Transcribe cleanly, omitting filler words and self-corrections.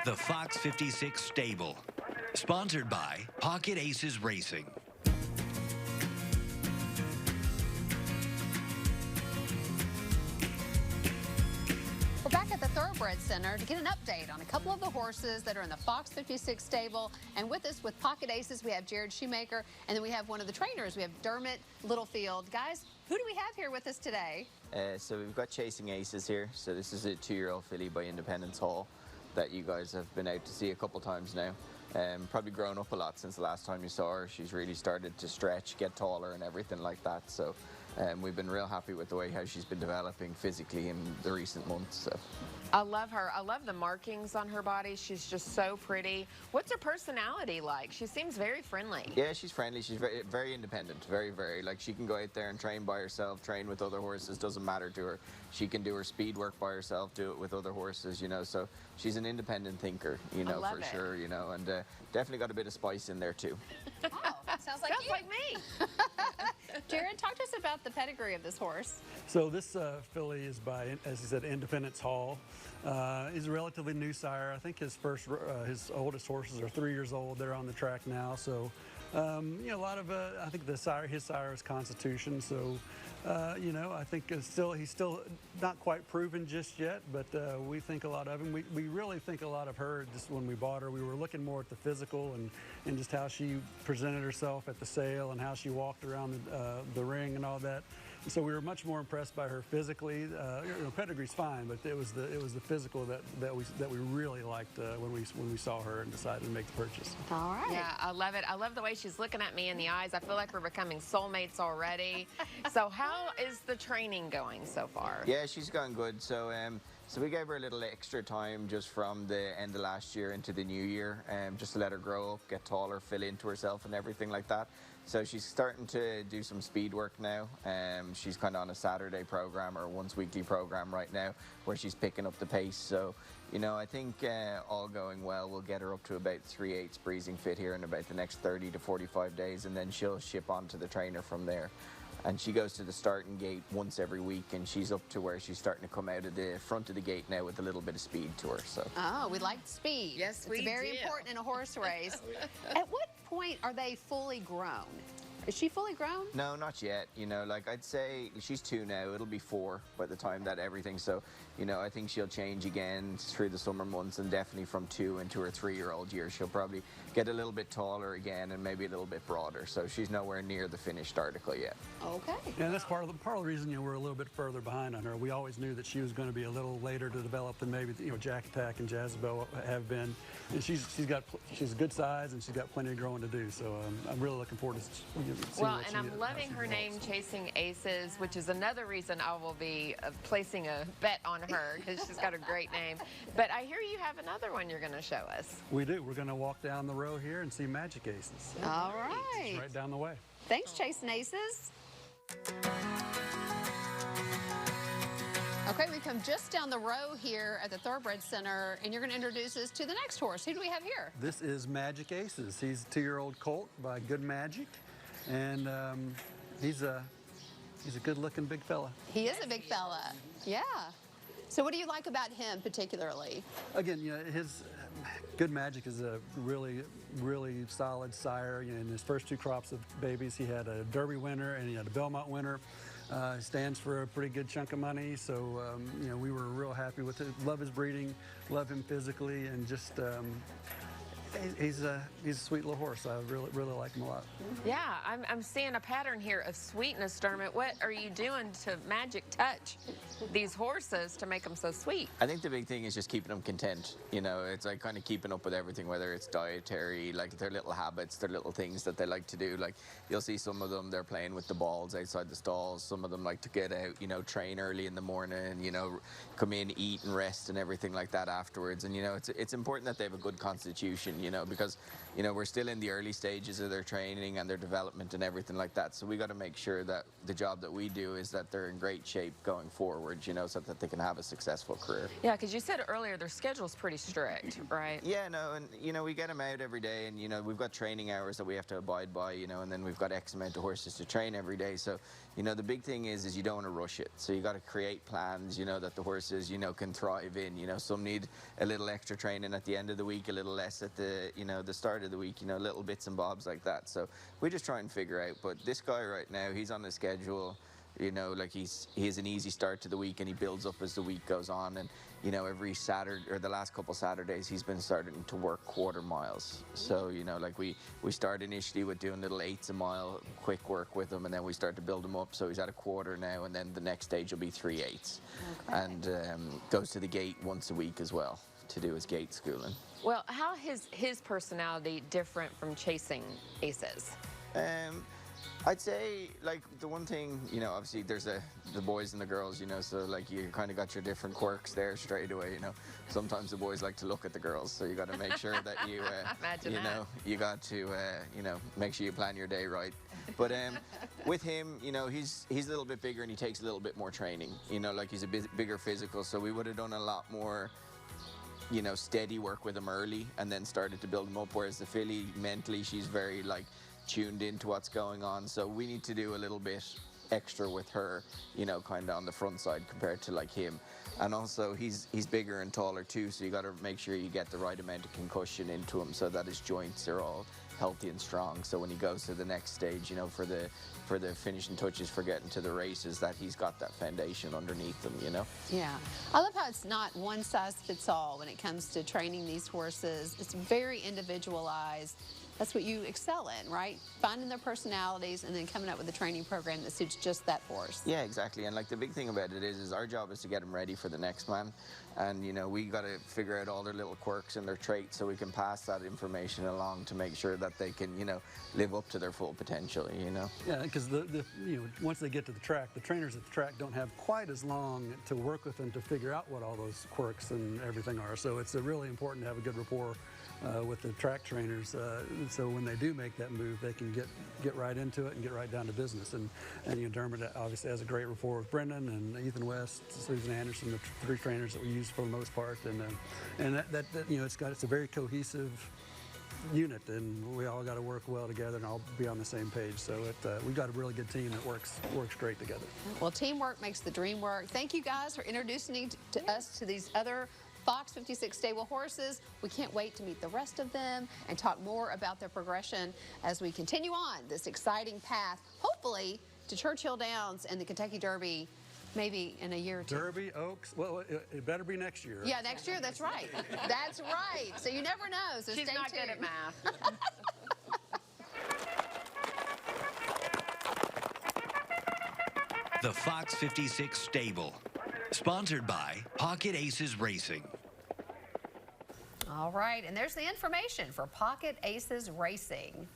The Fox 56 Stable. Sponsored by Pocket Aces Racing. We're back at the Thoroughbred Center to get an update on a couple of the horses that are in the Fox 56 stable. And with us with Pocket Aces, we have Jared Shoemaker, and then we have one of the trainers. We have Dermot Littlefield. Guys, who do we have here with us today? So we've got Chasing Aces here. So this is a 2-year-old filly by Independence Hall that you guys have been out to see a couple times now. Probably grown up a lot since the last time you saw her. She's really started to stretch, get taller and everything like that. So we've been real happy with the way how she's been developing physically in the recent months. So. I love her. I love the markings on her body. She's just so pretty. What's her personality like? She seems very friendly. Yeah, she's friendly. She's very, very independent. Very, like she can go out there and train by herself, train with other horses. Doesn't matter to her. She can do her speed work by herself, do it with other horses, you know. So she's an independent thinker, you know, for sure, you know, and definitely got a bit of spice in there too. Oh, sounds like you. Like me. Jared, talk to us about the pedigree of this horse. So this filly is by, as you said, Independence Hall. He's a relatively new sire. I think his oldest horses are 3 years old. They're on the track now. So, you know, a lot of, I think his sire is Constitution. So, you know, I think he's still not quite proven just yet, but we think a lot of him. We really think a lot of her just when we bought her. We were looking more at the physical and just how she presented herself at the sale and how she walked around the ring and all that. And so we were much more impressed by her physically. You know, pedigree's fine, but it was the physical that we really liked when we saw her and decided to make the purchase. All right. Yeah, I love it. I love the way she's looking at me in the eyes. I feel like we're becoming soulmates already. So how is the training going so far? Yeah, she's gone good. So so we gave her a little extra time just from the end of last year into the new year, just to let her grow up, get taller, fill into herself and everything like that. So she's starting to do some speed work now. She's kind of on a Saturday program or once weekly program right now where she's picking up the pace. So, you know, I think all going well, we'll get her up to about 3/8 breezing fit here in about the next 30 to 45 days, and then she'll ship on to the trainer from there. And she goes to the starting gate once every week, and she's up to where she's starting to come out of the front of the gate now with a little bit of speed to her. So. Oh, we like speed. Yes, we It's very do. important in a horse race. At what point are they fully grown? Is she fully grown? No, not yet. You know, like I'd say she's 2 now. It'll be 4 by the time that everything. So, you know, I think she'll change again through the summer months, and definitely from 2 into her 3-year-old year, she'll probably get a little bit taller again and maybe a little bit broader. So she's nowhere near the finished article yet. Okay. And that's part of the reason, you know, we're a little bit further behind on her. We always knew that she was going to be a little later to develop than maybe, you know, Jack Attack and Jezebel have been. And she's a good size and she's got plenty of growing to do. So I'm really looking forward to seeing Well, what and I'm loving her name, Chasing Aces, which is another reason I will be placing a bet on her because she's got a great name. But I hear you have another one you're going to show us. We do. We're going to walk down the row here and see Magic Aces. All right. It's right down the way. Thanks, Chasing Aces. Okay, we come just down the row here at the Thoroughbred Center, and you're going to introduce us to the next horse. Who do we have here? This is Magic Aces. He's a 2-year-old colt by Good Magic, and he's a good-looking big fella. He is a big fella. Yeah. So what do you like about him particularly? Again, you know, his Good Magic is a really solid sire. You know, in his first 2 crops of babies, he had a Derby winner and he had a Belmont winner. He stands for a pretty good chunk of money, so you know, we were real happy with it. Love his breeding, love him physically, and just he's a sweet little horse. I really like him a lot. Yeah, I'm seeing a pattern here of sweetness, Dermot. What are you doing to magic touch these horses to make them so sweet? I think the big thing is just keeping them content. You know, it's like kind of keeping up with everything, whether it's dietary, like their little habits, their little things that they like to do. Like you'll see some of them, they're playing with the balls outside the stalls. Some of them like to get out, you know, train early in the morning, you know, come in, eat and rest and everything like that afterwards. And, you know, it's important that they have a good constitution. you know, because, you know, we're still in the early stages of their training and their development and everything like that. So we got to make sure that the job that we do is that they're in great shape going forward, you know, so that they can have a successful career. Yeah, because you said earlier their schedule's pretty strict, right? Yeah, no, and you know, we get them out every day, and you know, we've got training hours that we have to abide by, you know, and then we've got X amount of horses to train every day. So, you know, the big thing is you don't want to rush it. So you got to create plans, you know, that the horses, you know, can thrive in. You know, some need a little extra training at the end of the week, a little less at the, you know, the start of the week, you know, little bits and bobs like that. So we just try and figure out. But this guy right now, he's on the schedule. You know, like he has an easy start to the week, and he builds up as the week goes on. And you know, every Saturday or the last couple Saturdays, he's been starting to work quarter miles. So you know, like we start initially with doing little 1/8 a mile quick work with him, and then we start to build him up. So he's at a quarter now, and then the next stage will be 3/8, and goes to the gate once a week as well to do his gate schooling. Well, how is his personality different from chasing aces? I'd say, like, the one thing, you know, obviously there's the boys and the girls, you know, so like you kind of got your different quirks there straight away, you know. Sometimes the boys like to look at the girls, so you got to make sure that you, you know, you got to, you know, make sure you plan your day right. But with him, you know, he's a little bit bigger and he takes a little bit more training, you know, like he's a bigger physical, so we would have done a lot more, you know, steady work with him early and then started to build him up, whereas the filly, mentally, she's very, like, tuned into what's going on, so we need to do a little bit extra with her, you know, kind of on the front side compared to like him. And also he's bigger and taller too, so you got to make sure you get the right amount of concussion into him so that his joints are all healthy and strong, so when he goes to the next stage, you know, for the finishing touches for getting to the races, that he's got that foundation underneath him, you know. Yeah, I love how it's not one size fits all when it comes to training these horses. It's very individualized. That's what you excel in, right? Finding their personalities and then coming up with a training program that suits just that horse. Yeah, exactly. And like the big thing about it is our job is to get them ready for the next man. And you know, we got to figure out all their little quirks and their traits so we can pass that information along to make sure that they can, you know, live up to their full potential, you know. Yeah, because you know, once they get to the track, the trainers at the track don't have quite as long to work with them to figure out what all those quirks and everything are. So it's really important to have a good rapport with the track trainers, so when they do make that move, they can get right into it and get right down to business. And you know, Dermot obviously has a great rapport with Brendan and Ethan West, Susan Anderson, the three trainers that we use for the most part. And that you know, it's a very cohesive unit, and we all got to work well together and all be on the same page. So we've got a really good team that works great together. Well, teamwork makes the dream work. Thank you guys for introducing us to these other Fox 56 stable horses. We can't wait to meet the rest of them and talk more about their progression as we continue on this exciting path, hopefully to Churchill Downs and the Kentucky Derby, maybe in a year or two. Derby, Oaks, well, it better be next year. Yeah, next year, that's right. That's right. So you never know, so She's stay not tuned. good at math. The Fox 56 Stable. Sponsored by Pocket Aces Racing. All right, and there's the information for Pocket Aces Racing.